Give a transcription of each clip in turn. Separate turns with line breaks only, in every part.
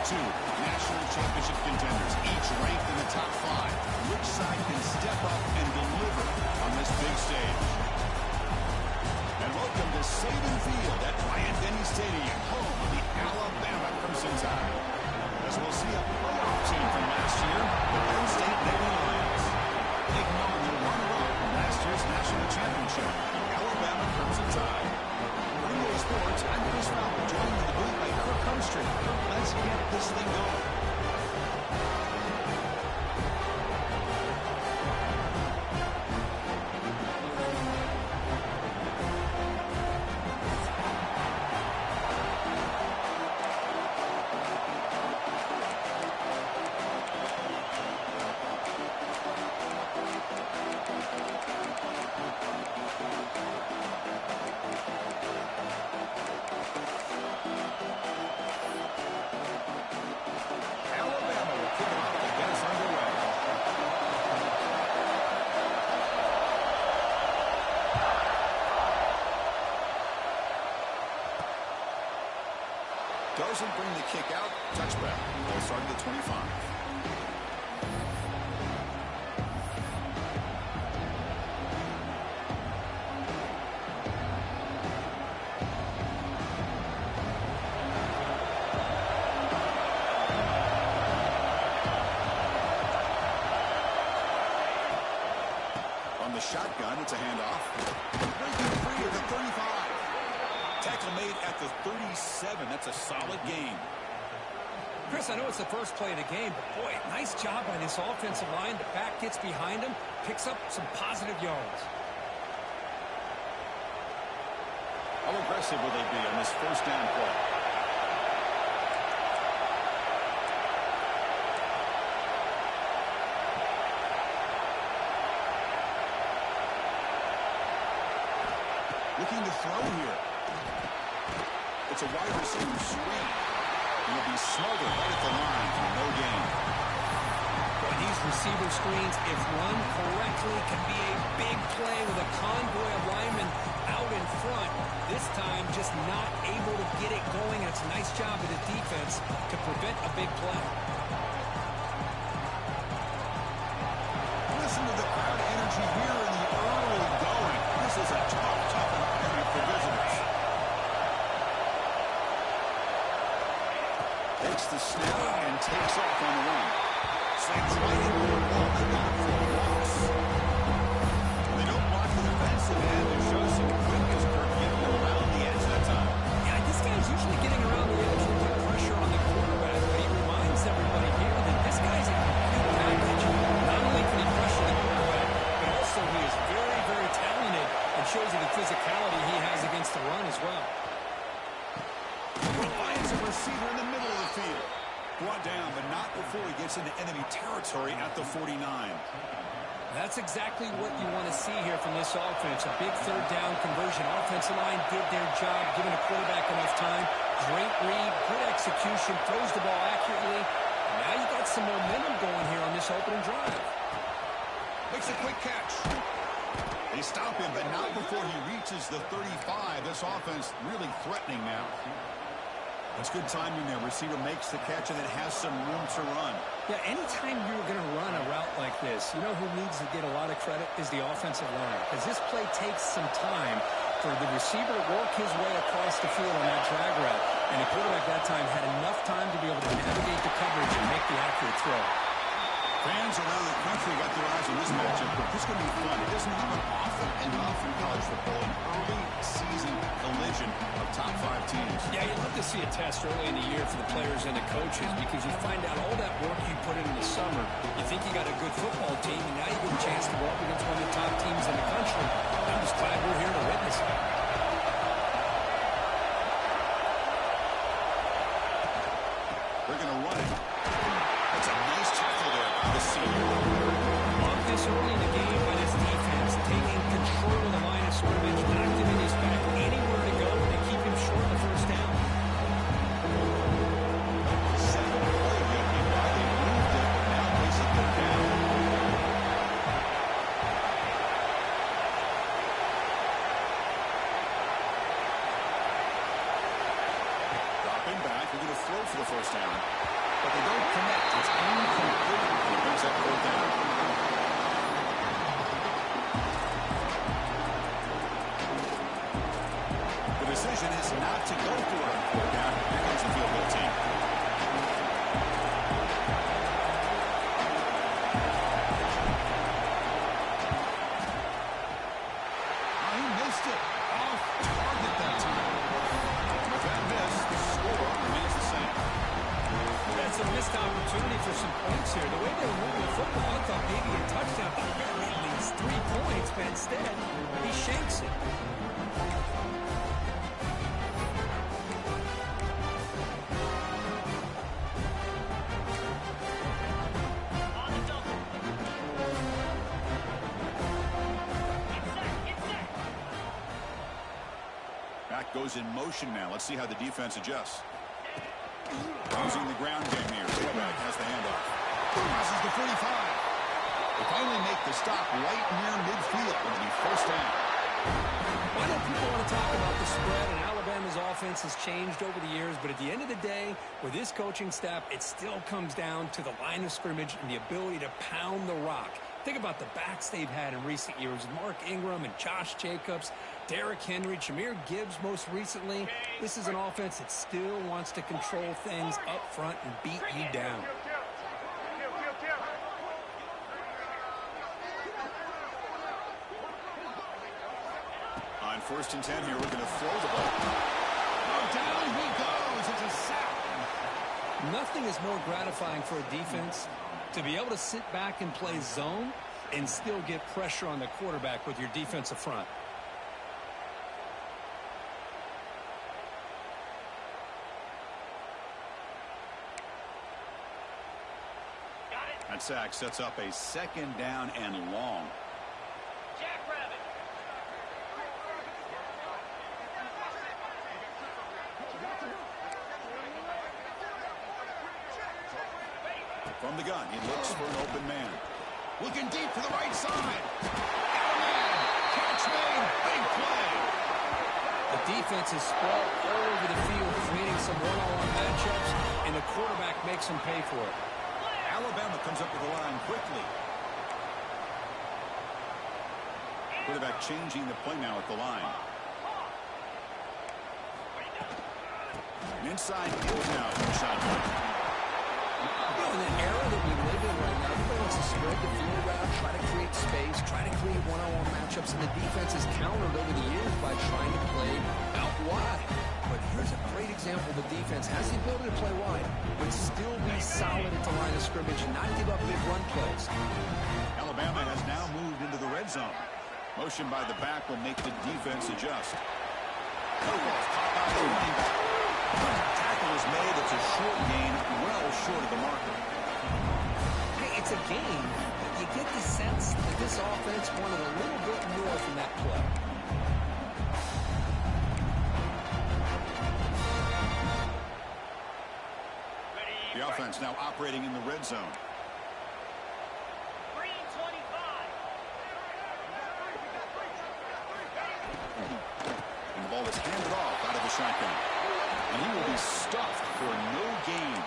Two national championship contenders, each ranked in the top 5. Which side can step up and deliver on this big stage? And welcome to Saban Field at Bryant-Denny Stadium, home of the Alabama Crimson Tide. As we'll see a playoff team from last year, the Penn State Navy Lions. Taking on the runner-up from last year's national championship, the Alabama Crimson Tide. B2a Sports, I'm Chris Malcolm, joined in the booth by Kirk Humstree. Let's get this thing going. Doesn't bring the kick out. Touchback. Ball starting at 25. On the shotgun, it's a handoff. Breaking free at the 35. Tackle made at the 37. That's a solid game.
Chris, I know it's the first play of the game, but boy, nice job by this offensive line. The back gets behind him, picks up some positive yards.
How aggressive will they be on this first down play? Looking to throw here. It's a wide receiver screen. He'll be smothered right at the line for no gain.
Boy, these receiver screens, if run correctly, can be a big play with a convoy of linemen out in front. This time, just not able to get it going. And it's a nice job of the defense to prevent a big play.
Listen to the crowd energy here in the early going. This is a tough environment for visitors. Takes the snap and takes off on the run. Slams right into the ball and not for a loss. They don't block the defensive end and show some quickness for getting around the edge that time.
Yeah, this guy's usually getting around the edge and put pressure on the quarterback, but he reminds everybody here that this guy's a complete package. Not only can he pressure the quarterback, but also he is very, very talented and shows you the physicality he has against the run as well.
Finds a receiver in the middle of the field. Brought down, but not before he gets into enemy territory at the 49.
That's exactly what you want to see here from this offense. A big third down conversion. Offensive line did their job, giving the quarterback enough time. Great read, good execution, throws the ball accurately. Now you got some momentum going here on this opening drive.
Makes a quick catch. They stop him, but not before he reaches the 35. This offense really threatening now. That's good timing there. Receiver makes the catch and it has some room to run.
Yeah, anytime you're going to run a route like this, you know who needs to get a lot of credit is the offensive line. Because this play takes some time for the receiver to work his way across the field on that drag route. And the quarterback that time had enough time to be able to navigate the coverage and make the accurate throw.
Fans around the country got their eyes on this matchup, but this is going to be fun. It doesn't happen often enough in college football. An early season collision of top 5 teams.
Yeah, you'd love to see a test early in the year for the players and the coaches because you find out all that work you put in the summer. You think you got a good football team, and now you get a chance to go up against one of the top teams in the country. I'm just glad we're here to witness it.
They're going to run it. That's a nice tackle there by the senior.
Love this early in the game by this defense, taking control of the line of scrimmage, not giving his back anywhere to go to keep him short of the first down.
Second play, they moved it, but now basically down. Dropping back, we're going to throw for the first down.
but they don't connect. It's incomplete.
He brings that fourth down. The decision is not to go for it on fourth down. Here comes the field goal team. He missed it. Off target that time. With that miss, the score remains the same.
That's a missed opportunity for some points here. The way they were moving the football, I thought maybe a touchdown, at least 3 points, but instead, he shanks it.
Back goes in motion now. Let's see how the defense adjusts. Using the ground game here. Quarterback has the handoff. Passes the 45. They finally make the stop right near midfield. It'll be first down.
I know people want to talk about the spread, and Alabama's offense has changed over the years, but at the end of the day, with this coaching staff, it still comes down to the line of scrimmage and the ability to pound the rock. Think about the backs they've had in recent years. Mark Ingram and Josh Jacobs, Derrick Henry, Jahmyr Gibbs most recently. This is an offense that still wants to control things up front and beat you down.
On 1st and 10 here, we're going to throw the ball. Oh, down he goes. It's a sack.
Nothing is more gratifying for a defense to be able to sit back and play zone and still get pressure on the quarterback with your defensive front.
That sack sets up a 2nd down and long. From the gun, he looks for an open man. Looking deep for the right side. Got a man. Catch made. Big play.
The defense is spread all over the field, creating some one-on-one matchups, and the quarterback makes them pay for it.
Alabama comes up with the line quickly. Quarterback changing the play now at the line. And inside is now from the shotgun.
In the era that we live in right now, everybody wants to spread the field around, try to create space, try to create one-on-one matchups, and the defense has countered over the years by trying to play out wide. But here's a great example. The defense has the ability to play wide, but still be solid at the line of scrimmage and not give up big run plays.
Alabama has now moved into the red zone. Motion by the back will make the defense adjust. Cutball's caught by the running back. Tackle is made. It's a short gain, well short of the marker.
Hey, it's a game, but you get the sense that this offense wanted a little bit more from that play.
The offense now operating in the red zone. And the ball is handed off out of the shotgun. And he will be stuffed for no gain.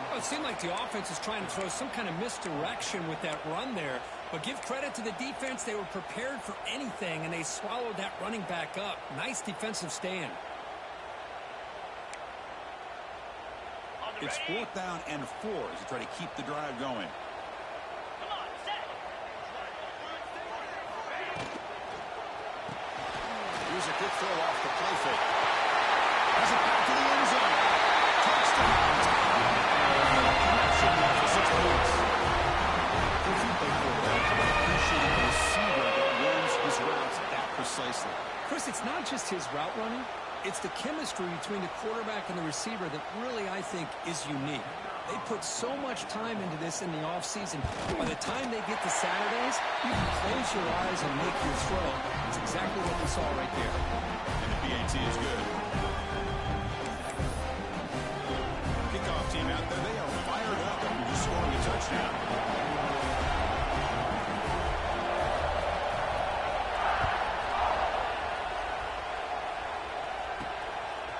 Well, it seemed like the offense is trying to throw some kind of misdirection with that run there. But give credit to the defense. They were prepared for anything, and they swallowed that running back up. Nice defensive stand.
It's 4th down and 4 as they try to keep the drive going. Here's a quick throw off the play fake. Has it back to the end zone. Touchdown. Connection now for 6 points. If you play quarterback, how about appreciating the receiver that runs his routes that precisely?
Chris, it's not just his route running. It's the chemistry between the quarterback and the receiver that really, I think, is unique. They put so much time into this in the offseason. By the time they get to Saturdays, you can close your eyes and make your throw. It's exactly what we saw right there.
And the PAT is good. Kickoff team out there, they are fired up after just scoring a touchdown.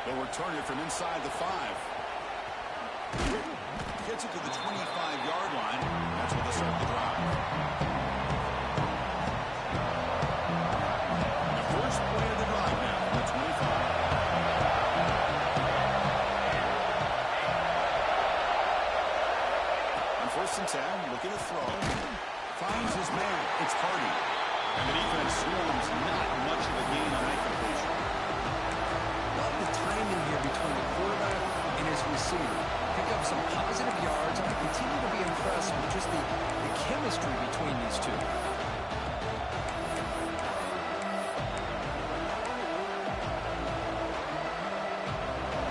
They'll return it from inside the 5. Gets it to the 25-yard line. That's where they start the drive. The first play of the drive now from the 25. On 1st and 10, looking to throw. Finds his man. It's Hardy. And the defense swarms. Not much of a gain on that completion.
Love the timing here between the quarterback and his receiver. Pick up some positive yards. I continue to be impressed with just the chemistry between these two.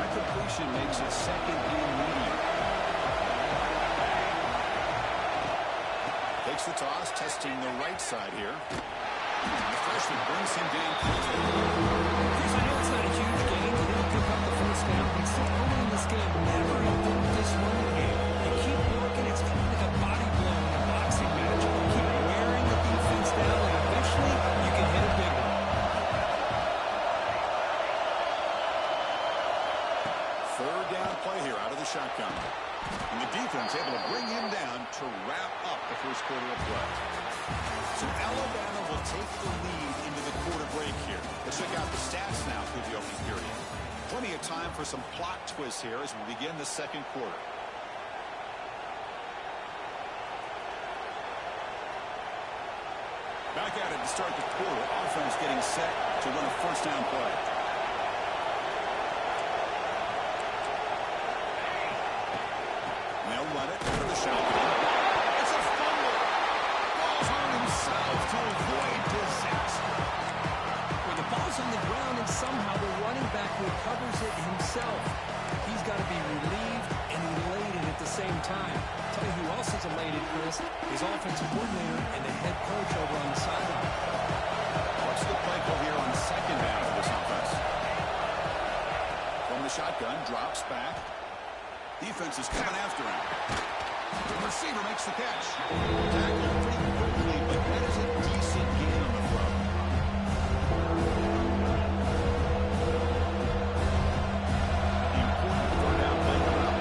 That completion makes it 2nd and medium. Takes the toss, testing the right side here. The freshman brings him down quickly.
Chris, I know it's not a huge gain. He didn't pick up the first down, but still early in this game, never improved this running game. You keep working, it's kind of like a body blow in a boxing match. You keep wearing the defense down, and eventually you can hit a big one.
3rd down play here out of the shotgun. And the defense able to bring him down to wrap up the first quarter of play. So Alabama will take the lead into the quarter break here. Let's check out the stats now through the opening period. Plenty of time for some plot twists here as we begin the second quarter. Back at it to start the quarter. Offense getting set to run a 1st down play. They'll run it out of the shotgun. It's a fumble. Falls on himself to avoid disaster.
When the ball's on the ground and somehow the running back recovers it himself, he's got to be relieved and elated at the same time. I'll tell you who else is elated, Chris, his offensive coordinator and the head coach over on the sideline.
What's the play call here on 2nd down for this offense? From the shotgun, drops back. Defense is coming after him. The receiver makes the catch. Tackled pretty quickly, but that is a decent gain on the throw. The important 3rd down play coming up.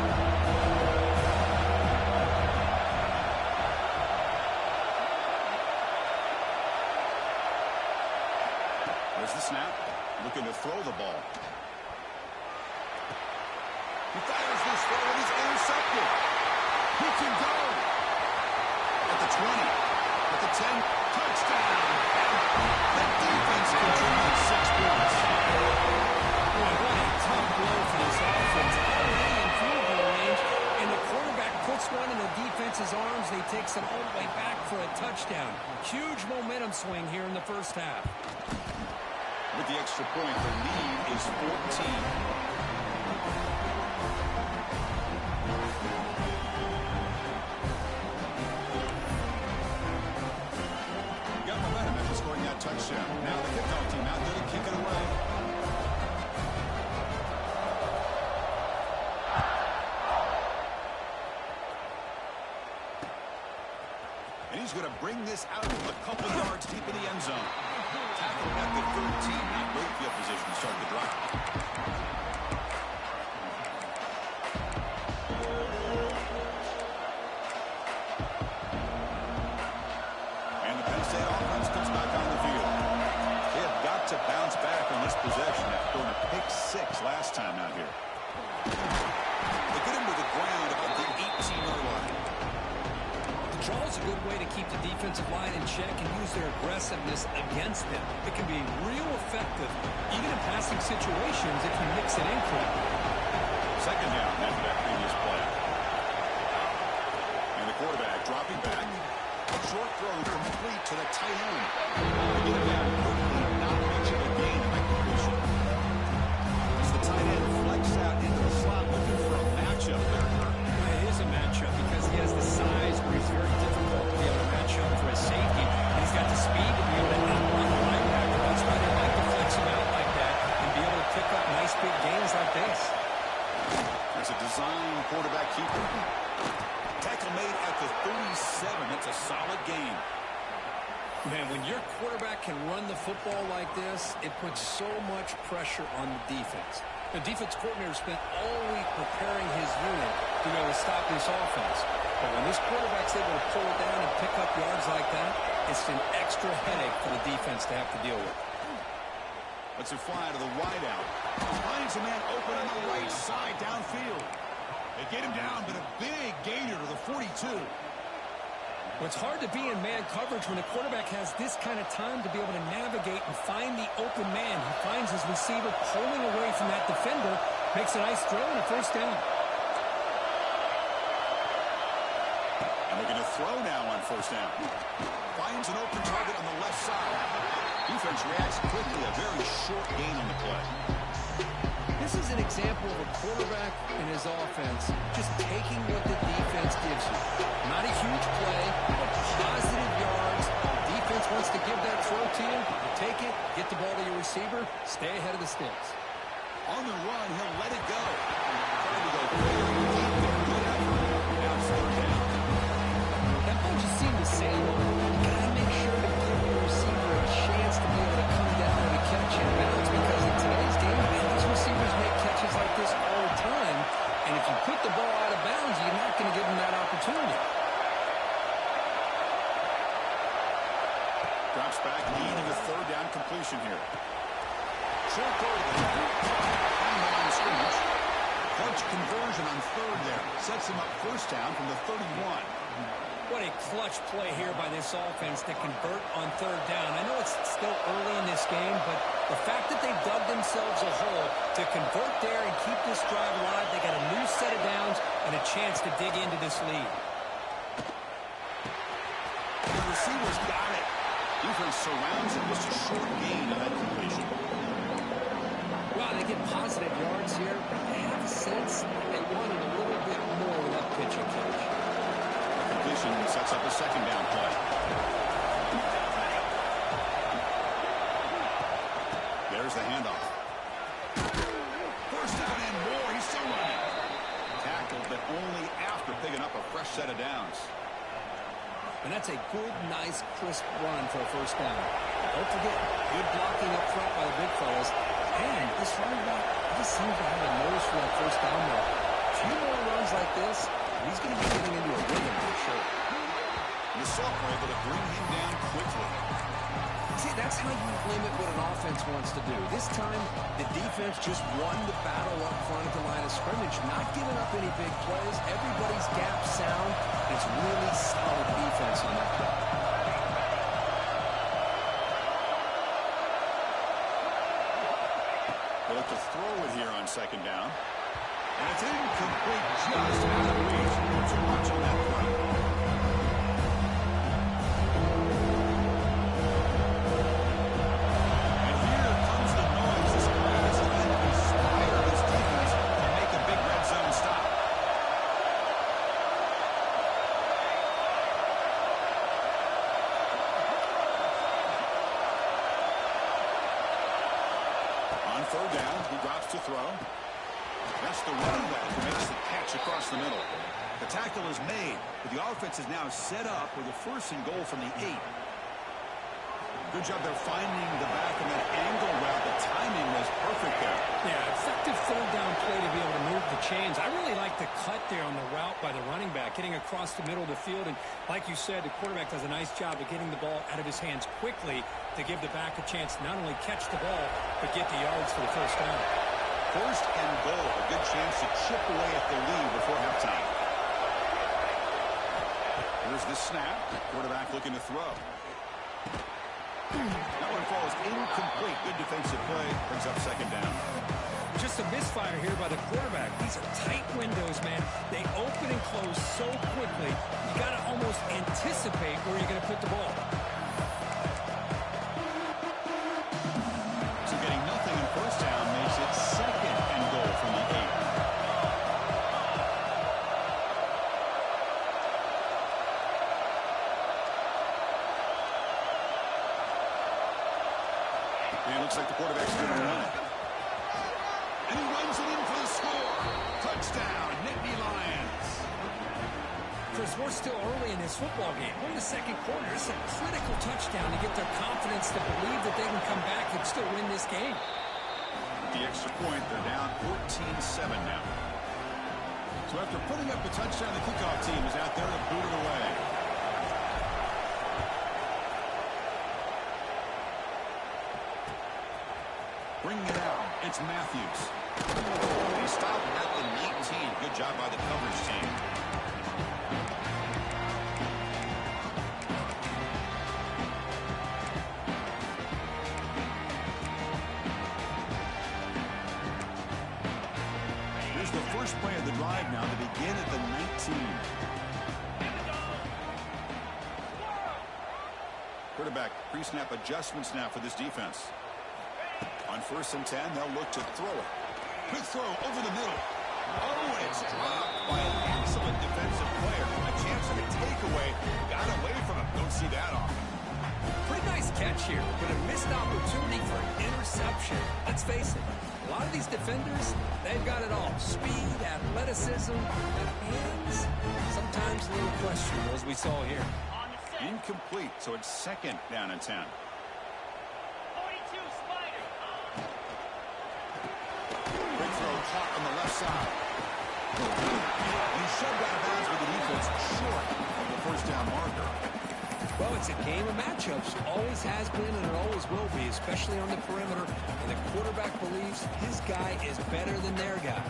There's the snap. Looking to throw the ball. He fires this throw and he's intercepted. He can go. At the 20. At the 10. Touchdown. The defense contributes 6 points.
Boy, what a tough blow for this offense. Already in field goal range, and the quarterback puts one in the defense's arms. He takes it all the way back for a touchdown. Huge momentum swing here in the first half.
With the extra point, the lead is 14. Touchdown. Now the kickoff team out there to kick it away. And he's going to bring this out a couple yards deep in the end zone. Tackled at the 13. Not great field position to start the drive. To bounce back on this possession after throwing a pick 6 last time out here. They get him to the ground about the 18-yard line.
The draw is a good way to keep the defensive line in check and use their aggressiveness against them. It can be real effective, even in passing situations, if you mix it in correctly.
2nd down after that previous play. And the quarterback dropping back. Short throw complete to the tight end. They get it down quickly. Not much of a gain in that completion. As the tight end flex out into the slot looking for a matchup there.
Well, it is a matchup because he has the size where he's very difficult to be able to match up for a safety. And he's got the speed to be able to outrun the linebacker. That's why they like to flex him out like that and be able to pick up nice big gains like this.
There's a design quarterback keeper. Tackle made at the 37. That's a solid gain.
Man, when your quarterback can run the football like this, it puts so much pressure on the defense. The defense coordinator spent all week preparing his unit to be able to stop this offense. But when this quarterback's able to pull it down and pick up yards like that, it's an extra headache for the defense to have to deal with.
Let's it fly to the wideout. Finds a man open on the right side downfield. They get him down, but a big gainer to the 42.
Well, it's hard to be in man coverage when the quarterback has this kind of time to be able to navigate and find the open man. He finds his receiver pulling away from that defender, makes a nice throw and a first down.
And they're going to throw now on first down. Finds an open target on the left side. Defense reacts quickly, a very short gain on the play.
This is an example of a quarterback and his offense just taking what the defense gives you. Not a huge play, but positive yards. The defense wants to give that throw to you. You take it, get the ball to your receiver, stay ahead of the sticks.
On the run, he'll let it go. Trying to go very deep there. Good effort. Now it's third down.
That ball just seemed the same. You got to make sure to give your receiver a chance to be able to come down and catch in bounds, because in today's game, man, these receivers make catches like this all the time. And if you put the ball out of bounds, you're not going to give them that opportunity.
Drops back, needing a third down completion here. Short goal to the on the line of scrimmage. Clutch conversion on third there. Sets him up first down from the 31.
What a clutch play here by this offense to convert on third down. I know it's still early in this game, but the fact that they've dug themselves a hole to convert there and keep this drive alive, they got a new set of downs and a chance to dig into this lead.
The receiver's got it. Defense surrounds him. Just a short gain on that completion.
Wow, they get positive yards here, but I have a sense they wanted a little bit more with that pitch and catch.
Completion sets up a second down play. There's the handoff. First down and more. He's still running. Tackled, but only after picking up a fresh set of downs.
And that's a good, nice, crisp run for a first down. Don't forget, good blocking up front by the big fellas. And this running back just seems to have a nose for that first down mark. A few more runs like this, he's going to be getting into a rhythm for sure.
The Silk were able to bring him down quickly.
See, that's how you limit what an offense wants to do. This time, the defense just won the battle up front at the line of scrimmage, not giving up any big plays. Everybody's gap sound. It's really solid defense on that play.
They look to throw it here on second down. And it's incomplete, just out of reach. Too much on that play. And here comes the noise. This crowd has inspired this defense to make a big red zone stop. On third down, he drops to throw. That's the running back who makes the catch across the middle. The tackle is made, but the offense is now set up with a first and goal from the 8. Good job there finding the back in that angle route. The timing was perfect there.
Yeah, effective third down play to be able to move the chains. I really like the cut there on the route by the running back, getting across the middle of the field. And like you said, the quarterback does a nice job of getting the ball out of his hands quickly to give the back a chance to not only catch the ball, but get the yards for the first down.
First and goal, a good chance to chip away at the lead before halftime. Here's the snap. Quarterback looking to throw. That one falls incomplete. Good defensive play. Brings up second down.
Just a misfire here by the quarterback. These are tight windows, man. They open and close so quickly. You got to almost anticipate where you're going to put the ball.
So getting nothing in first down makes it second and goal from the 8. And it looks like the quarterback's going to run it. And he runs it in for the score. Touchdown, Nittany Lions.
Chris, we're still early in this football game. We're in the second quarter. It's a critical touchdown to get their confidence to believe that they can come back and still win this game.
The extra point, they're down 14-7 now. So after putting up the touchdown, the kickoff team is out there to boot it away. Bringing it out, it's Matthews. He stopped at the 19. Good job by the coverage team. Here's the first play of the drive now to begin at the 19. Quarterback pre-snap adjustments now for this defense. On 1st and 10, they'll look to throw it. Quick throw over the middle. Oh, and it's dropped by an excellent defensive player. A chance of a takeaway. Got away from him. Don't see that often.
Pretty nice catch here, but a missed opportunity for an interception. Let's face it, a lot of these defenders, they've got it all. Speed, athleticism, and hands. Sometimes a little questionable, as we saw here.
Incomplete, so it's 2nd down and 10. Great throw caught on the left side. He shoved out of bounds with the defense short of the 1st down marker.
Well, it's a game of matchups. Always has been and it always will be, especially on the perimeter. And the quarterback believes his guy is better than their guy.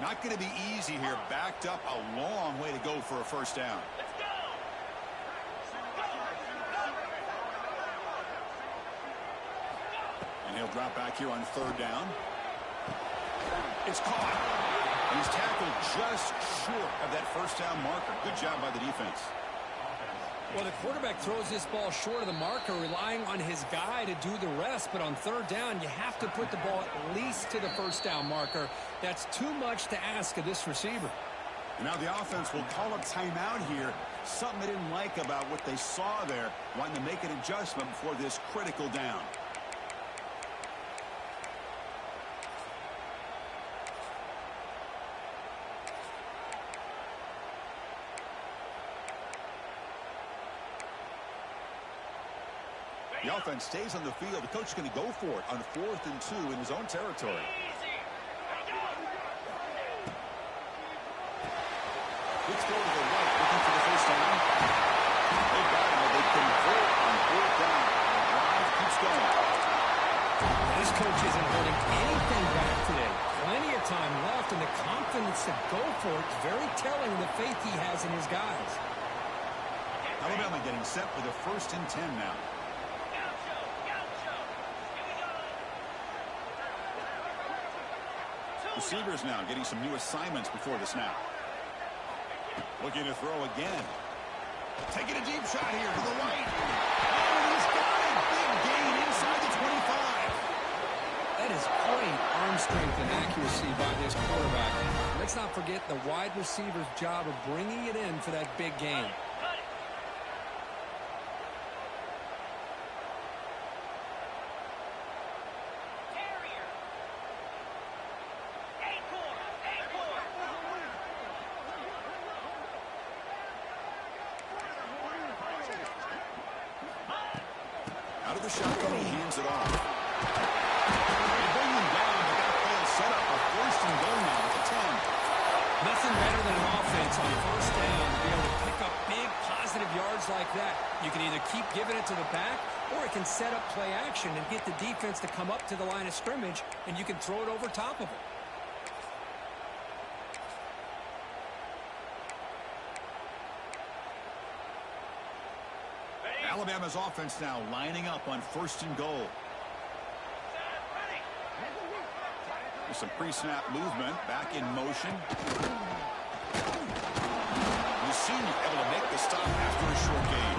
Not going to be easy here. Backed up a long way to go for a 1st down. And he'll drop back here on 3rd down. It's caught. And he's tackled just short of that 1st down marker. Good job by the defense.
Well, the quarterback throws this ball short of the marker, relying on his guy to do the rest. But on 3rd down, you have to put the ball at least to the 1st down marker. That's too much to ask of this receiver.
And now the offense will call a timeout here. Something they didn't like about what they saw there. Wanting to make an adjustment before this critical down. The offense stays on the field. The coach is going to go for it on 4th and 2 in his own territory. Let's go to the right, looking for the 1st down. They got him, but they convert on 4th down. The drive keeps going.
This coach isn't holding anything back today. Plenty of time left, and the confidence to go for it is very telling of the faith he has in his guys.
Alabama getting set for the 1st and 10 now. Receivers now getting some new assignments before the snap. Looking to throw again. Taking a deep shot here to the right. Oh, he's got it. Big gain inside the 25.
That is great arm strength and accuracy by this quarterback. Let's not forget the wide receiver's job of bringing it in for that big gain.
Out of the shotgun, he hands it off. They bring him down, but that play is set up for 1st and goal now at the 10.
Nothing better than an offense on 1st down to be able to pick up big positive yards like that. You can either keep giving it to the back, or it can set up play action and get the defense to come up to the line of scrimmage, and you can throw it over top of it.
Alabama's offense now lining up on 1st and goal. There's some pre-snap movement, back in motion. Senior able to make the stop after a short gain.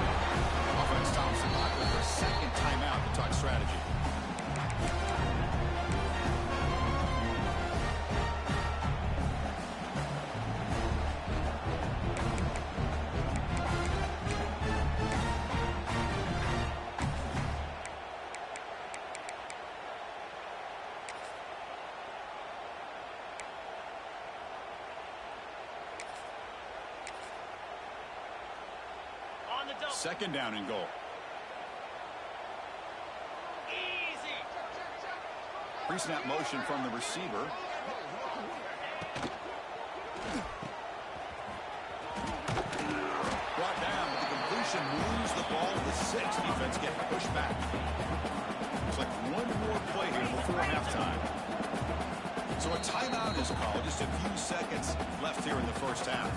Offense stops the clock with their 2nd timeout to talk strategy. Second down and goal. Pre-snap motion from the receiver. Brought down, but the completion moves the ball to the 6. Defense getting pushed back. Looks like one more play here before halftime. So a timeout is called. Just a few seconds left here in the first half.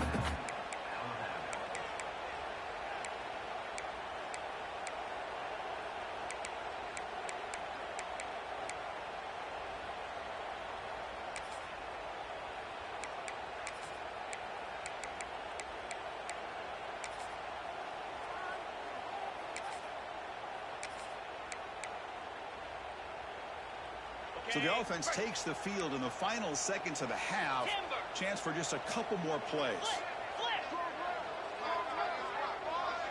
So the offense takes the field in the final seconds of the half. Chance for just a couple more plays.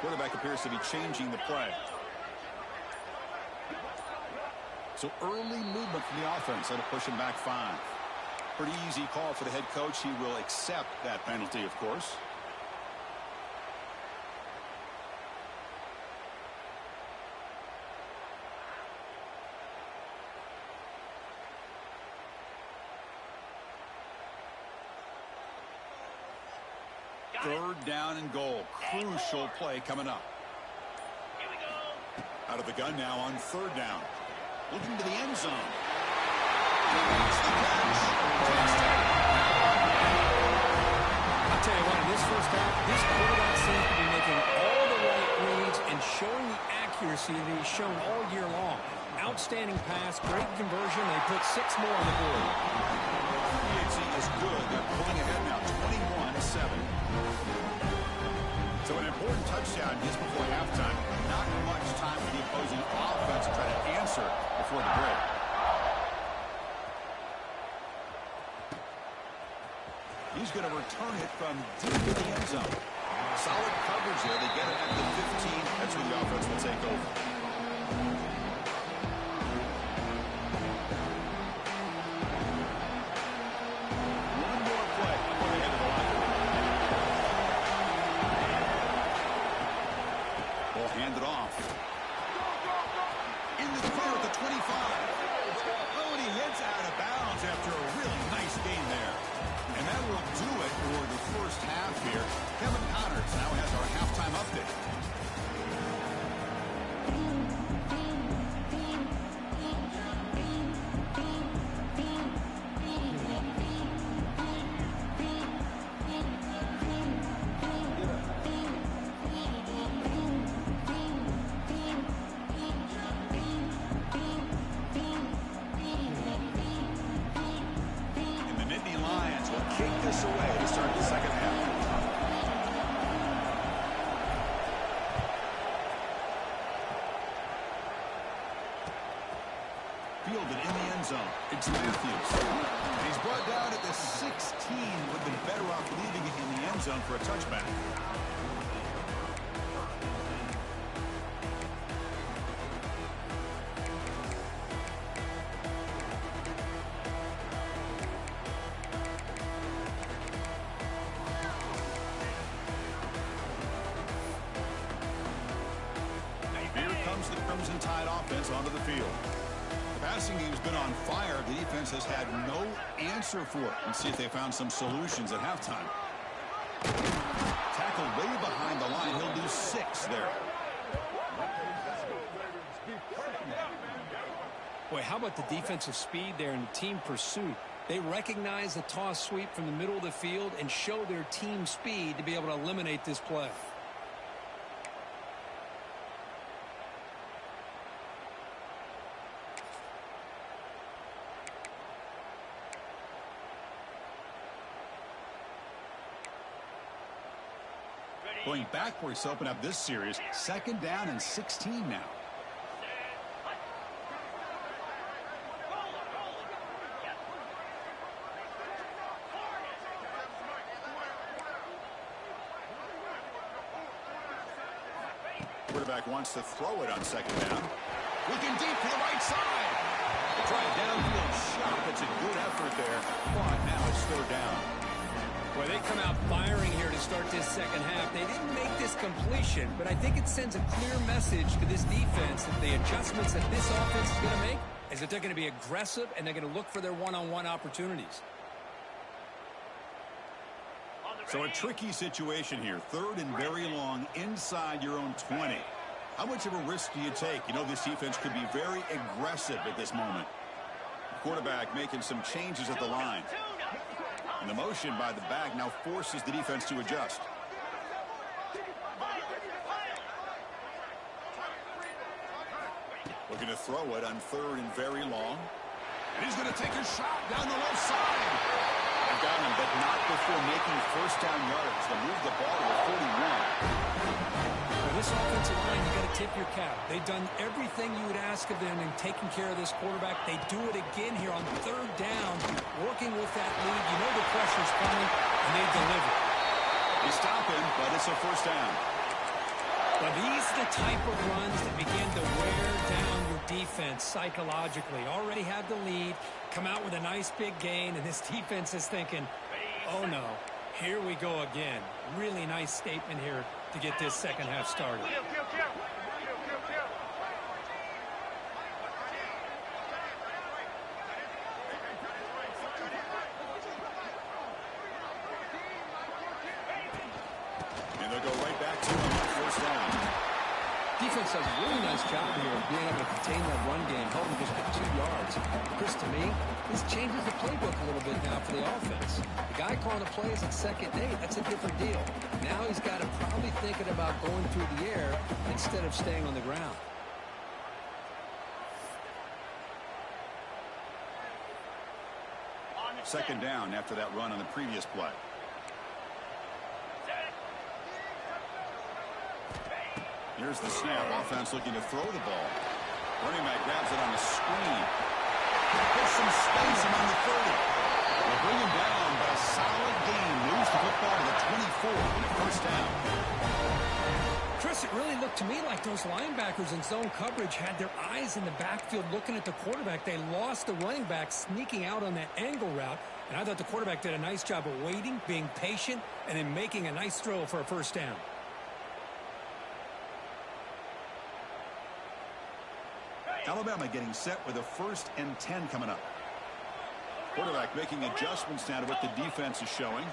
Quarterback appears to be changing the play. So early movement from the offense. That'll push him back 5. Pretty easy call for the head coach. He will accept that penalty, of course. Third down and goal. Crucial play coming up.
Here we go.
Out of the gun now on third down. Looking to the end zone.
I'll tell you what, in this first half, this quarterback seems to be making all the right reads and showing the accuracy that he's shown all year long. Outstanding pass, great conversion. They put 6 more on the board.
B2a is good. They're pulling ahead now, 21-7. So an important touchdown just before halftime. Not much time for the opposing offense to try to answer before the break. He's going to return it from deep in the end zone. Solid coverage there. They get it at the 15. That's where the offense will take over. One more play before they head to the line. Ball handed off. In the clear at the 25. Oh, and he hits out of bounds after a really nice game there. And that will do it for the first half here. Kevin Connors now has our halftime update. Away to start the second half. Fielded in the end zone. It's Matthews. And he's brought down at the 16. Would have been better off leaving it in the end zone for a touchback. The Crimson Tide offense onto the field. The passing game's been on fire. The defense has had no answer for it. Let's see if they found some solutions at halftime. Tackled way behind the line. He'll lose 6 there.
Boy, how about the defensive speed there and the team pursuit? They recognize the toss sweep from the middle of the field and show their team speed to be able to eliminate this play.
Going backwards to open up this series. 2nd down and 16 now. Quarterback wants to throw it on 2nd down. Looking deep to the right side. Try a downfield shot. That's a good effort there. But now it's 3rd down.
Well, they come out firing here to start this second half. They didn't make this completion, but I think it sends a clear message to this defense that the adjustments that this offense is going to make is that they're going to be aggressive and they're going to look for their one-on-one opportunities.
So a tricky situation here. 3rd and very long inside your own 20. How much of a risk do you take? You know, this defense could be very aggressive at this moment. Quarterback making some changes at the line. And the motion by the back now forces the defense to adjust. Looking to throw it on 3rd and very long. And he's going to take a shot down the left side. They've got him, but not before making first down yards. They'll move the ball to the 41.
For this offensive line, you got to tip your cap. They've done everything you would ask of them in taking care of this quarterback. They do it again here on 3rd down, working with that lead. You know the pressure's coming, and they deliver.
They stop him, but it's a first down.
But these are the type of runs that begin to wear down your defense psychologically. Already have the lead, come out with a nice big gain, and this defense is thinking, oh no, here we go again. Really nice statement here to get this second half started.
And they'll go right back to him on first down.
Defense does a really nice job here of being able to contain that run game, helping just get 2 yards. Chris, to me, this changes the playbook a little bit now for the offense. The guy calling the plays at 2nd and 8, that's a different deal. Now he's got to probably thinking about going through the air instead of staying on the ground.
Second down after that run on the previous play. Here's the snap. Offense looking to throw the ball. Running back grabs it on the screen. There's some space among the 30. They'll bring him down, but a solid gain moves the football to the 24 and a first down.
Chris, it really looked to me like those linebackers in zone coverage had their eyes in the backfield looking at the quarterback. They lost the running back sneaking out on that angle route, and I thought the quarterback did a nice job of waiting, being patient, and then making a nice throw for a first down.
Alabama getting set with a 1st and 10 coming up. Quarterback making adjustments now to what the defense is showing.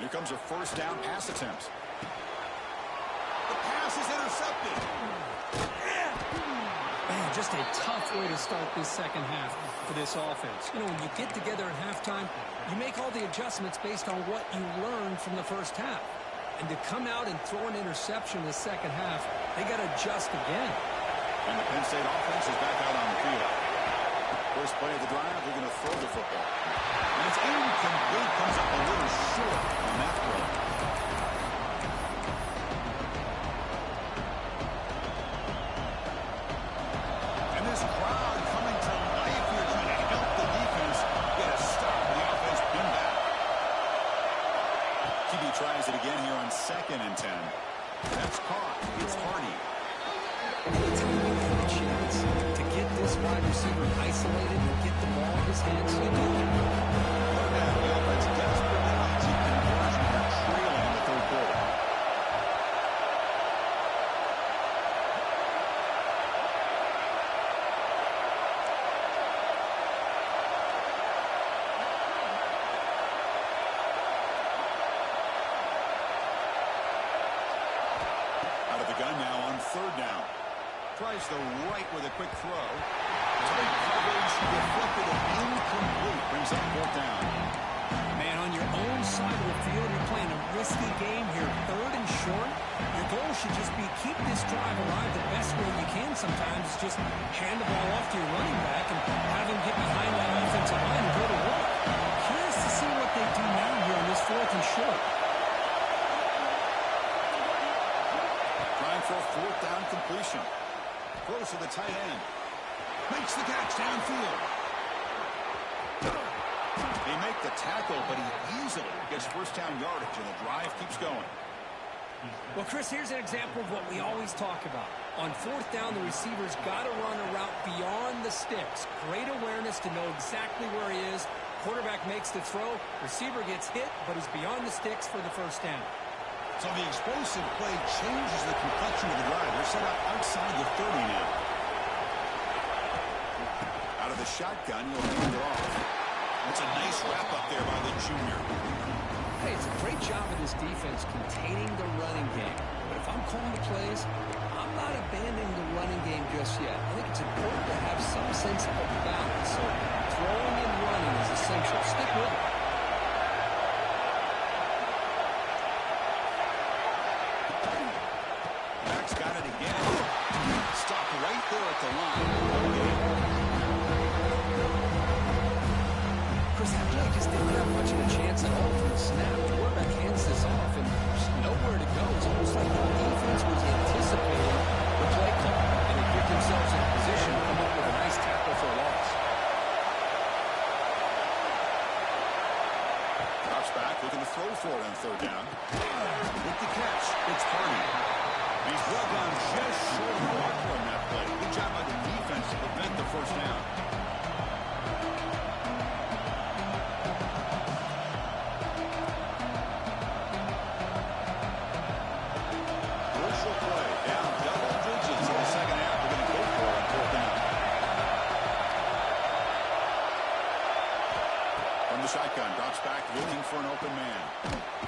Here comes a first down pass attempt. The pass is intercepted.
Man, just a tough way to start this second half for this offense. You know, when you get together at halftime, you make all the adjustments based on what you learned from the first half. And to come out and throw an interception in the second half, they got to adjust again.
And the Penn State offense is back out on the field. First play of the drive, they're going to throw the football. And it's incomplete, comes up a little short on that throw. And this crowd coming to life here, trying to help the defense get a stop. The offense pinned back. QB tries it again here on 2nd and 10. That's caught. It's Hardy.
Anytime you have a chance to get this wide receiver isolated and get the ball in his hands, you do it.
The offense desperately needs a conversion. They're trailing in the 3rd quarter. Out of the gun now on 3rd down. Tries the right with a quick throw. Tight coverage deflected and incomplete. Brings up 4th down.
Man, on your own side of the field, you're playing a risky game here. 3rd and short. Your goal should just be keep this drive alive the best way you can sometimes. Just hand the ball off to your running back and have him get behind that offensive line and go to work. Curious to see what they do now here on this 4th and short.
Trying for a 4th down completion. Close to the tight end. Makes the catch downfield. They make the tackle, but he easily gets first down yardage, and the drive keeps going.
Well, Chris, here's an example of what we always talk about. On 4th down, the receiver's got to run a route beyond the sticks. Great awareness to know exactly where he is. Quarterback makes the throw. Receiver gets hit, but he's beyond the sticks for the first down.
So the explosive play changes the complexion of the drive. They're set up outside the 30 now. Out of the shotgun, he'll hand it off. It's a nice wrap up there by the junior.
Hey, it's a great job of this defense containing the running game. But if I'm calling the plays, I'm not abandoning the running game just yet. I think it's important to have some sense of balance. So throwing and running is essential. Stick with it.
Max got it again. Stopped right there at the line.
Chris, that play just didn't have much of a chance at all from the snap. The quarterback hands this off, and there's nowhere to go. It's almost like the defense was anticipating the play call, and they picked themselves in a position to come up with a nice tackle for a loss.
Drops back, looking to throw for it on third down. With the catch, it's Purdy. He's well down just short of the marker on that play. Good job by the defense to prevent the first down. Crucial play. Down double digits in the second half. We're going to go for it on fourth down. From the shotgun, drops back, looking for an open man.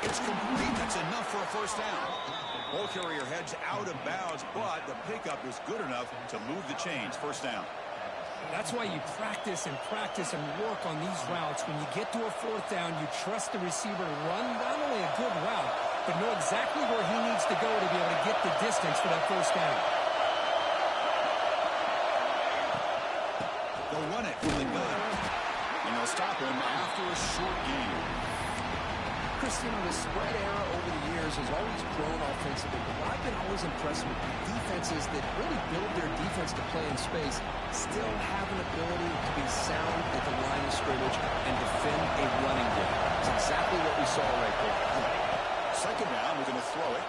It's complete. That's enough for a first down. Ball carrier heads out of bounds, but the pickup is good enough to move the chains. First down.
That's why you practice and work on these routes. When you get to a fourth down, you trust the receiver to run not only a good route, but know exactly where he needs to go to be able to get the distance for that first down.
They'll run it from the gun, and they'll stop him after a short game.
Christian, the spread era over the years has always grown offensively, but what I've been always impressed with defenses that really build their defense to play in space still have an ability to be sound at the line of scrimmage and defend a running game. It's exactly what we saw right there.
Second down, we're going to throw it.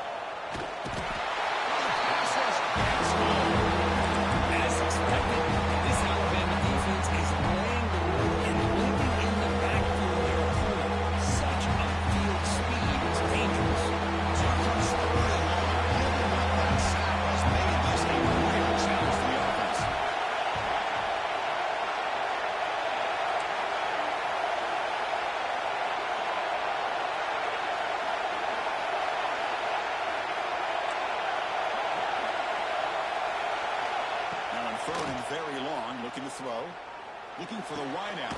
As expected, this Alabama defense is laying the wood and living in the backfield of their opponent. Such upfield speed is dangerous.
So here comes the running line. Giving up that sack has made this a real challenge for the offense. Third and very long, looking to throw. Looking for the wide out.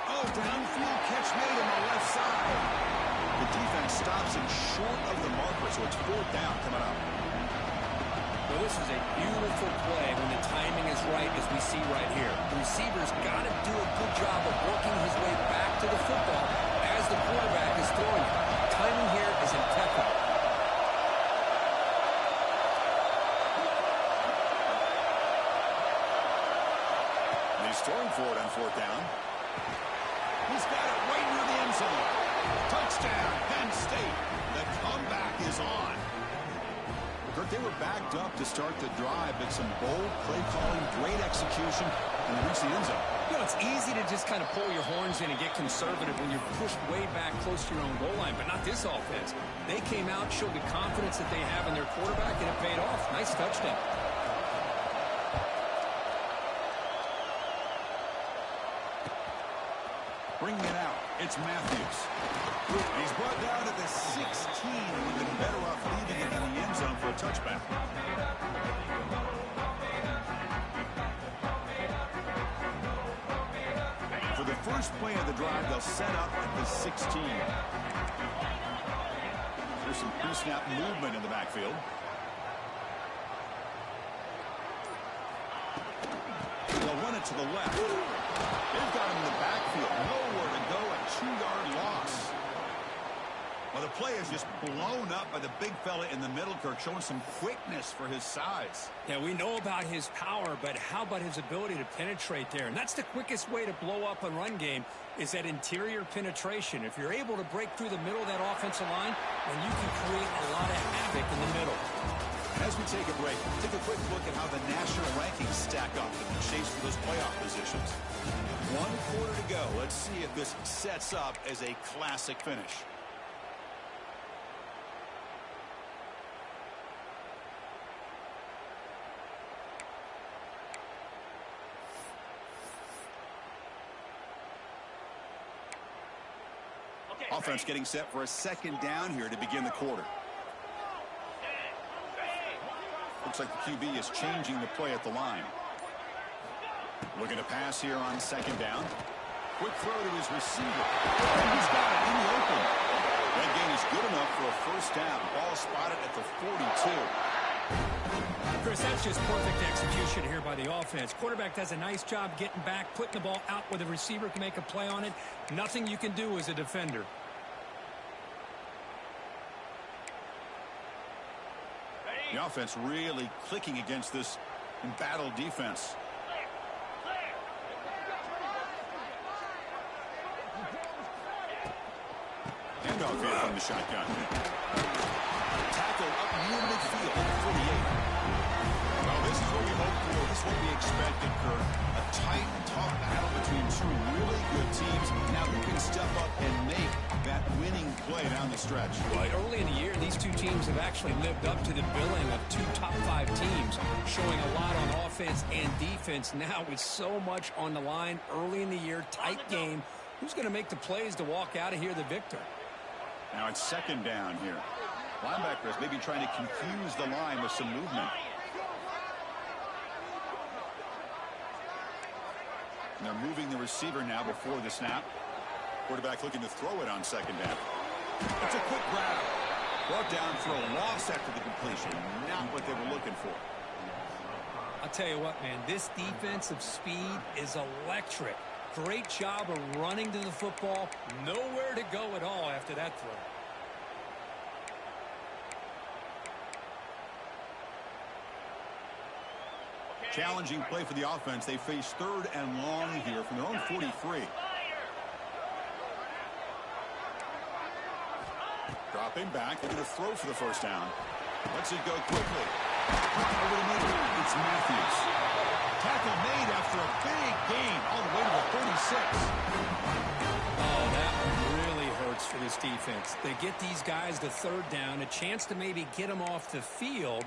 Oh, downfield catch made on the left side. The defense stops him short of the marker, so it's fourth down coming up.
Well, this is a beautiful play when the timing is right, as we see right here. The receiver's got to do a good job of working his way back to the football as the quarterback is throwing it. Timing here is impeccable.
He's throwing for it on fourth down. He's got it right near the end zone. Touchdown, Penn State. The comeback is on. Kirk, they were backed up to start the drive, but some bold play calling, great execution, and they reached the end zone.
You know, it's easy to just kind of pull your horns in and get conservative when you're pushed way back close to your own goal line, but not this offense. They came out, showed the confidence that they have in their quarterback, and it paid off. Nice touchdown.
Bringing it out, it's Matthews. He's brought down at the 16 and would have been better off leaving it in the end zone for a touchback. For the first play of the drive, they'll set up at the 16. There's some pre-snap movement in the backfield. They'll run it to the left. They've got him in the backfield. Nowhere to go, a 2-yard loss. Well, the play is just blown up by the big fella in the middle, Kirk, showing some quickness for his size.
Yeah, we know about his power, but how about his ability to penetrate there? And that's the quickest way to blow up a run game, is that interior penetration. If you're able to break through the middle of that offensive line, then you can create a lot of havoc in the middle.
As we take a break, take a quick look at how the national rankings stack up in the chase for those playoff positions. 1 quarter to go. Let's see if this sets up as a classic finish. Offense getting set for a second down here to begin the quarter. Looks like the QB is changing the play at the line. Looking to pass here on second down. Quick throw to his receiver. And he's got it in the open. That gain is good enough for a first down. Ball spotted at the 42.
Chris, that's just perfect execution here by the offense. Quarterback does a nice job getting back, putting the ball out where the receiver can make a play on it. Nothing you can do as a defender.
The offense really clicking against this embattled defense. Handoff here from the shotgun. Tackle up near midfield at the 48. Well, this is what we hope for. This is what we expected, Kurt. A tight, tough battle between two really good teams. Now who can step up and make that winning play down the stretch?
Well, early in the year, these two teams have actually lived up to the billing of two top-5 teams, showing a lot on offense and defense. Now with so much on the line early in the year, tight game. Who's going to make the plays to walk out of here the victor?
Now it's second down here. Linebackers maybe trying to confuse the line with some movement. And they're moving the receiver now before the snap. Quarterback looking to throw it on second down. It's a quick grab. Brought down for a loss after the completion. Not what they were looking for.
I'll tell you what, man, this defensive speed is electric. Great job of running to the football. Nowhere to go at all after that throw.
Challenging play for the offense. They face third and long here from their own 43. Dropping back. They're going to throw for the first down. Lets it go quickly. Over the middle. It's Matthews. Tackle made after a big gain all the way to the 36.
Oh, that one really hurts for this defense. They get these guys to third down, a chance to maybe get them off the field,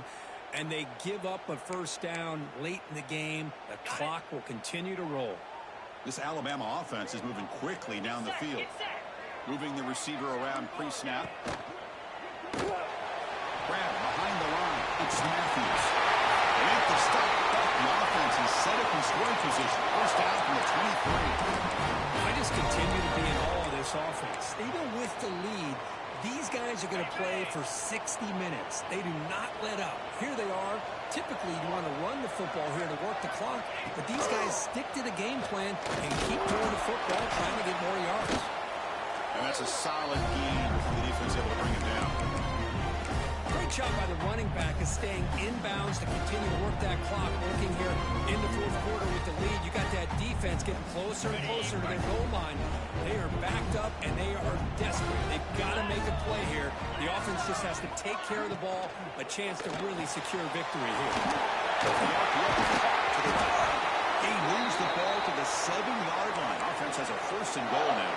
and they give up a first down late in the game. The clock will continue to roll.
This Alabama offense is moving quickly down the field. Moving the receiver around pre-snap. Grab behind the line. It's Matthews. They make the stop. The offense is set up in scoring position. First down from the 23.
I just continue to be in awe of this offense. Even with the lead, these guys are going to play for 60 minutes. They do not let up. Here they are. Typically, you want to run the football here to work the clock, but these guys stick to the game plan and keep throwing the football, trying to get more yards.
And that's a solid gain for the defense able to bring it down.
Great job by the running back is staying inbounds to continue to work that clock. Working here in the fourth quarter with the lead. You got that defense getting closer and closer to their goal line. They are backed up and they are desperate. They've got to make a play here. The offense just has to take care of the ball. A chance to really secure victory here.
He moves the ball to the 7-yard line. Offense has a first and goal now.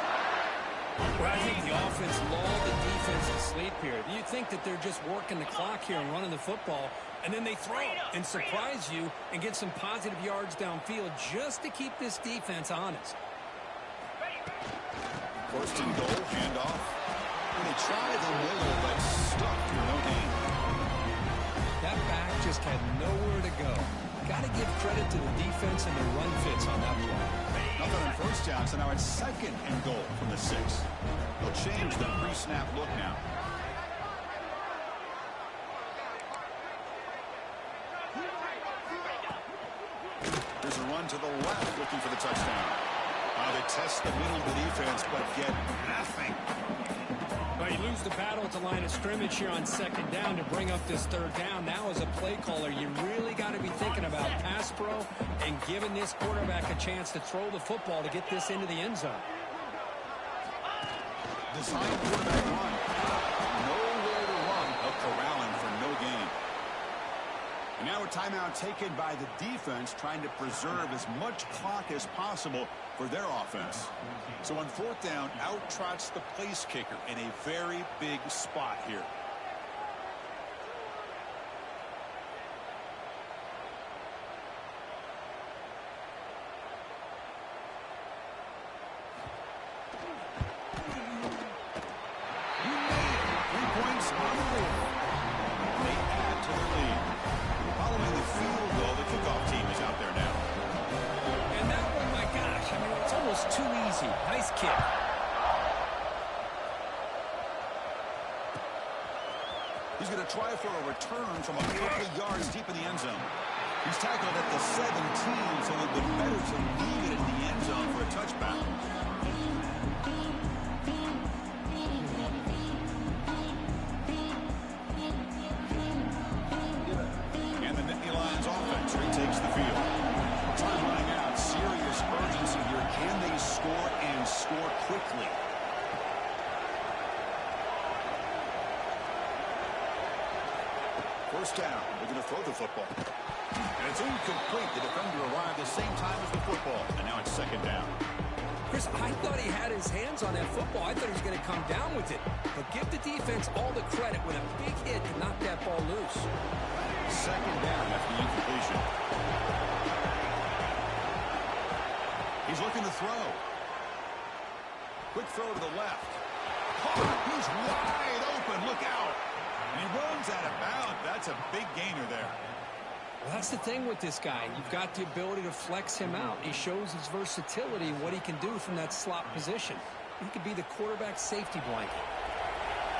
Well, I think the offense lulled the defense to sleep here. You'd think that they're just working the clock here and running the football, and then they throw and surprise you and get some positive yards downfield just to keep this defense honest.
First and goal, handoff. And they tried the middle, but stuck for no gain.
That back just had nowhere to go. Got to give credit to the defense and the run fits on that play.
Nothing on first down, so now it's second and goal from the 6. They'll change the pre-snap look now. There's a run to the left, looking for the touchdown. They test the middle of the defense, but get nothing.
Well, you lose the battle at the line of scrimmage here on second down to bring up this third down. Now as a play caller, you really got to be thinking about pass pro and giving this quarterback a chance to throw the football to get this into the end zone.
Design quarterback run. Nowhere to run. Corralling for no gain. And now a timeout taken by the defense, trying to preserve as much clock as possible for their offense. So on fourth down, out trots the place kicker in a very big spot here.
almost too easy. Nice kick.
He's going to try for a return from a couple of yards deep in the end zone. He's tackled at the 17, so it would be better to leave it in the end zone for a touchback. And the Nittany Lions offense retakes the field. Time running out. Serious urgency here. Can they score and score quickly? First down. They're going to throw the football. And it's incomplete. The defender arrived the same time as the football. And now it's second down.
Chris, I thought he had his hands on that football. I thought he was going to come down with it. But give the defense all the credit when a big hit to knock that ball loose.
Second down after the incompletion. He's looking to throw. Quick throw to the left. Caught. He's wide open. Look out. And he runs out of bounds. That's a big gainer there.
Well, that's the thing with this guy. You've got the ability to flex him out. He shows his versatility and what he can do from that slot position. He could be the quarterback safety blanket.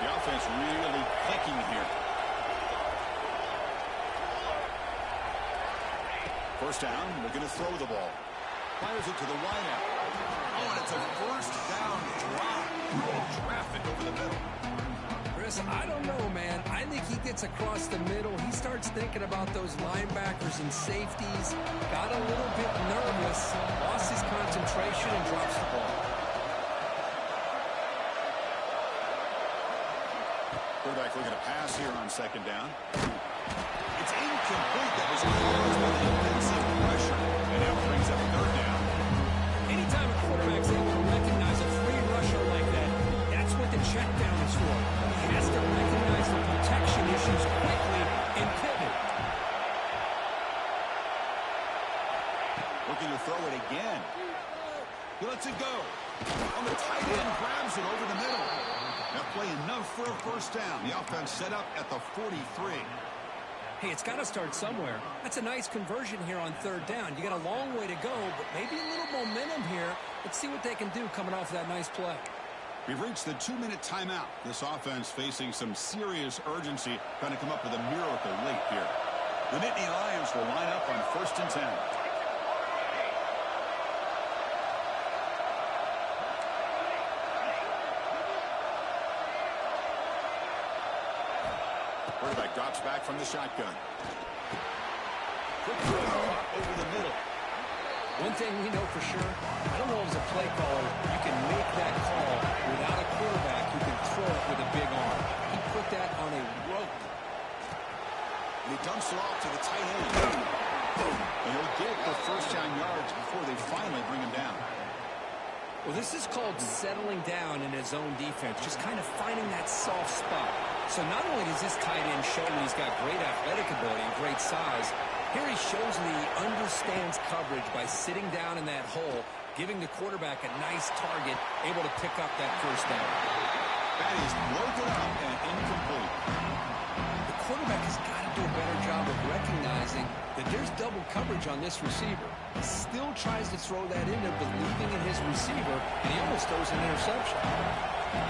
The offense really clicking here. First down, they're going to throw the ball. Fires it to the wideout. Oh, and it's a first down drop. Traffic over the middle.
Chris, I don't know, man. I think he gets across the middle. He starts thinking about those linebackers and safeties. Got a little bit nervous. Lost his concentration and drops the ball.
Quarterback looking to pass here on second down. It's incomplete. That was caused by the defensive pressure. And now brings up third down.
Anytime a quarterback's able to recognize a free rusher like that, that's what the check down is for. He has to recognize the protection issues quickly and pivot.
Looking to throw it again. He lets it go. On the tight end, grabs it over the middle. That play enough for a first down. The offense set up at the 43.
Hey, it's got to start somewhere. That's a nice conversion here on third down. You got a long way to go, but maybe a little momentum here. Let's see what they can do coming off that nice play.
We've reached the 2-minute timeout. This offense facing some serious urgency, trying to come up with a miracle late here. The Nittany Lions will line up on first and 10. Quarterback drops back from the shotgun. Quick throw over the middle.
One thing we know for sure, I don't know as a play caller, you can make that call without a quarterback who can throw it with a big arm. He put that on a rope.
And he dumps it off to the tight end. And he'll get the first down yards before they finally bring him down.
Well, this is called settling down in his own defense, just kind of finding that soft spot. So not only does this tight end show that he's got great athletic ability and great size, here he shows that he understands coverage by sitting down in that hole, giving the quarterback a nice target, able to pick up that first down.
That is broken up and incomplete.
The quarterback has got to do a better job of recognizing that there's double coverage on this receiver. He still tries to throw that in there, believing in his receiver, and he almost throws an interception.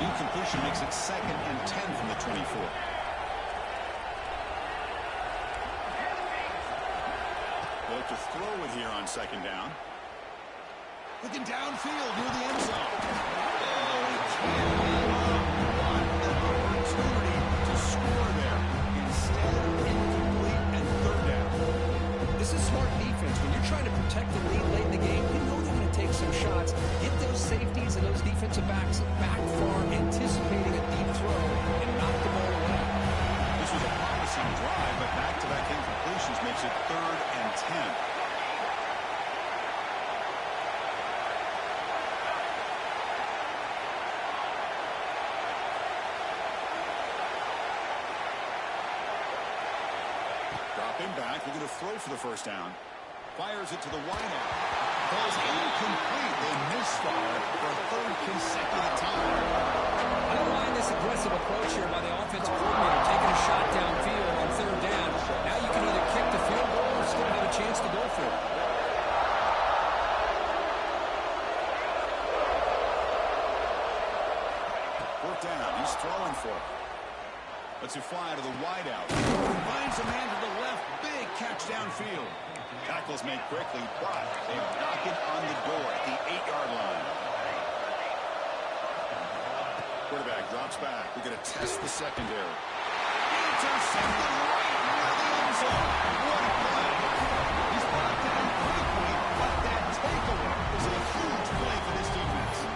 Incompletion makes it second and 10 from the 24. They'll have to throw it here on second down. Looking downfield near the end zone. Oh, he can't what an opportunity to score there. Instead, incomplete and third down.
This is smart defense. When you're trying to protect the lead late in the game, you know they're going to take some shots. Get those safeties and those defensive backs back far, anticipating a deep throw, and knock the ball away.
This was a promising drive, but back-to-back incompletions makes it third and 10. Dropping back, looking to throw for the first down. Fires it to the wideout. Falls incomplete. They misfire for a third consecutive time.
I don't mind this aggressive approach here by the offensive coordinator, taking a shot downfield on third down. Now you can either kick the field goal or still have a chance to go for it.
He's throwing for it. Lets it fly to the wideout. Finds a man to the left. Big catch downfield. Tackle's made quickly, but they knock it on the door at the 8-yard line. Quarterback drops back. We're going to test the secondary. Intercepted right near the end zone. What a play. He's brought down quickly, but that takeaway is a huge play for this defense.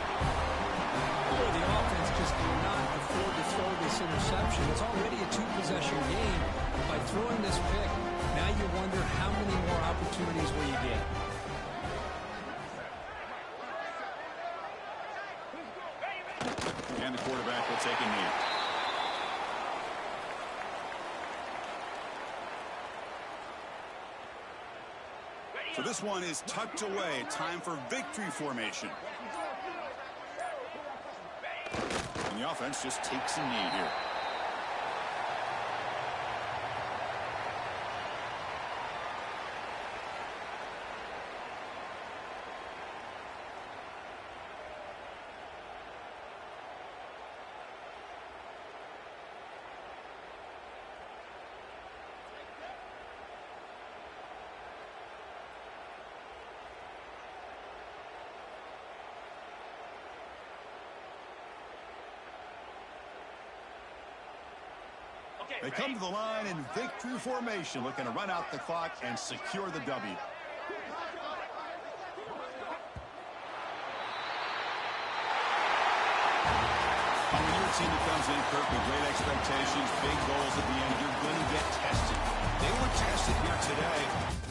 Boy, the offense just cannot afford to throw this interception. It's already a 2-possession game. By throwing this pick, now you wonder how many more opportunities will you get.
And the quarterback will take a knee. So this one is tucked away. Time for victory formation. And the offense just takes a knee here. They come to the line in victory formation, looking to run out the clock and secure the W. When you're a team that comes in, Kirk, with great expectations, big goals at the end, you're going to get tested. They were tested here today.